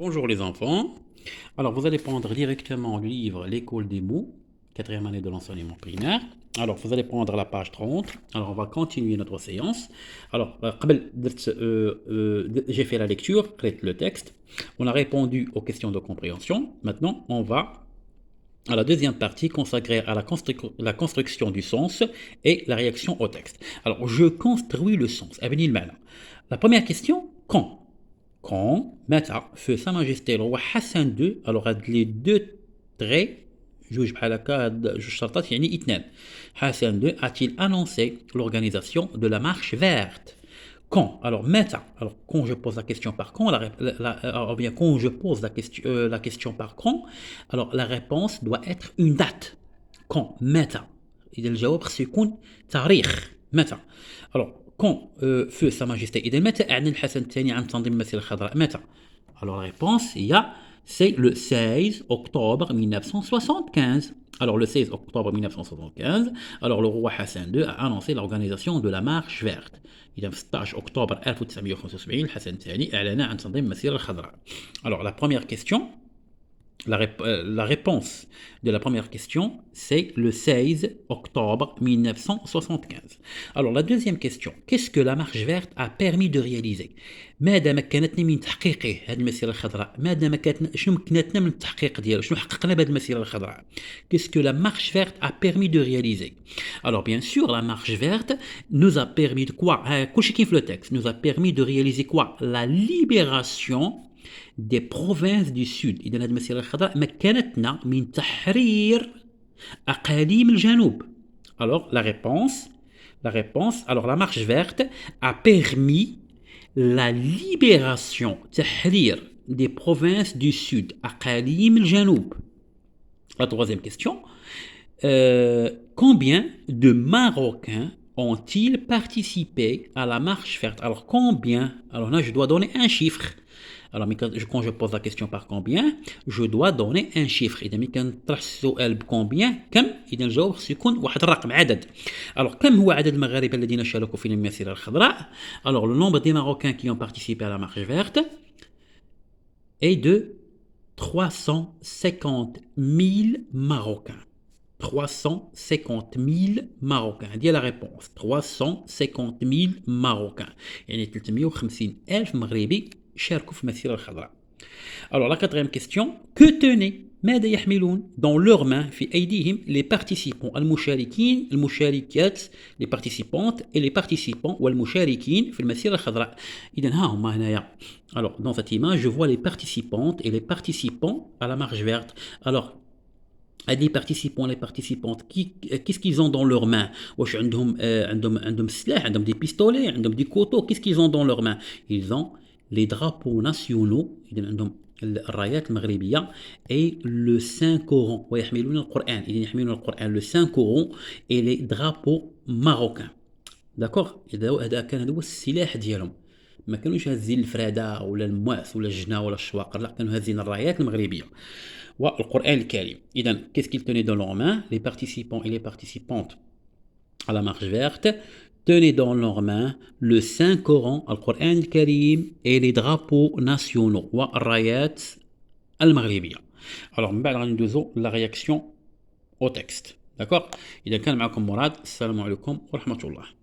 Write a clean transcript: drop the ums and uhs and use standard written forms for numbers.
Bonjour les enfants. Alors vous allez prendre directement le livre L'école des mots, quatrième année de l'enseignement primaire. Alors vous allez prendre la page 30. Alors on va continuer notre séance. Alors j'ai fait la lecture, le texte. On a répondu aux questions de compréhension. Maintenant on va à la deuxième partie consacrée à la construction du sens et la réaction au texte. Alors je construis le sens. La première question, quand? Quand, متى, feu Sa Majesté le roi Hassan II, alors هاد les deux traits, جوج بحال هكا هاد جوج شرطات يعني اثنان. Hassan II a-t-il annoncé l'organisation de la marche verte? Quand? Alors متى? Alors quand je pose la question par quand, alors bien quand je pose la question par quand, alors la réponse doit être une date. Quand? متى? إذا الجواب خصو يكون تاريخ. متى? Alors quand feu Sa Majesté إذا متى أعلن الحسن الثاني عن تنظيم المسيرة الخضراء؟ متى؟ Alors la réponse c'est le 16 octobre 1975. Alors le 16 octobre 1975, alors le roi Hassan II a annoncé l'organisation de la marche verte. إذا في 16 أكتوبر 1975 الحسن الثاني أعلن عن تنظيم المسيرة الخضراء. Alors la première question, la réponse de la première question, c'est le 16 octobre 1975. Alors la deuxième question, qu'est-ce que la marche verte a permis de réaliser? ماذا مكنتني من تحقيقه هذه المسيرة الخضراء؟ ماذا مكنتنا شنو مكنتنا من التحقيق ديالو؟ شنو حققنا بهذه المسيرة الخضراء؟ Qu'est-ce que la marche verte a permis de réaliser? Alors bien sûr, la marche verte nous a permis de quoi? كلشي كاين في le texte, nous a permis de réaliser quoi? La libération des provinces du sud. إذا هذه المسيرة الخضراء مكنتنا من تحرير أقاليم الجنوب. Alors alors la marche verte a permis la libération تحرير des provinces du sud أقاليم الجنوب. La troisième question, combien de Marocains ont-ils participé à la marche verte? Alors combien? Alors là je dois donner un chiffre. Alors quand je pose la question par combien, je dois donner un chiffre. إذا ملي كنطرح السؤال بكومبيان كم، إذا الجواب خصو يكون واحد الرقم عدد. Alors كم هو عدد المغاربة الذين شاركوا في المسيرة الخضراء؟ Alors le nombre des Marocains qui ont participé à la marche verte est de 350 000 Marocains. 350 000 Marocains. هذه la réponse. 350 000 Marocains. يعني 350 ألف مغربي شاركوا في المسيرة الخضراء. Alors la quatrième question, que tenaient ماذا يحملون dans leurs mains في أيديهم les participants المشاركين المشاركات les participantes et les participants والمشاركين في المسيرة الخضراء. إذا ها هما هنايا. Alors dans cette image je vois les participantes et les participants à la marche verte. Alors les participants, les participantes, qu'est-ce qu'ils ont dans leurs mains? واش عندهم سلاح, عندهم des pistolets, عندهم des couteaux, qu'est-ce qu'ils ont dans leurs mains? Ils ont les drapeaux nationaux, إذا عندهم الرايات المغربية et le Saint-Coran ويحملون القرآن, إذا يحملون القرآن, le Saint-Coran et les drapeaux marocains. داكوغ, هذا كان هو السلاح ديالهم. ما كانوش هازين الفرادة ولا المواس ولا الجنة ولا الشواقر, لا كانوا هازين الرايات المغربية والقرآن الكريم. إذا qu'est-ce qu'ils tenaient dans leurs mains? Les participants et les participantes à la marche verte tenaient dans leurs mains le Saint-Coran, القرآن الكريم et les drapeaux nationaux والرايات المغربية. Alors من بعد غندوزو la réaction au texte. D'accord? إذا كان معكم مراد, السلام عليكم ورحمة الله.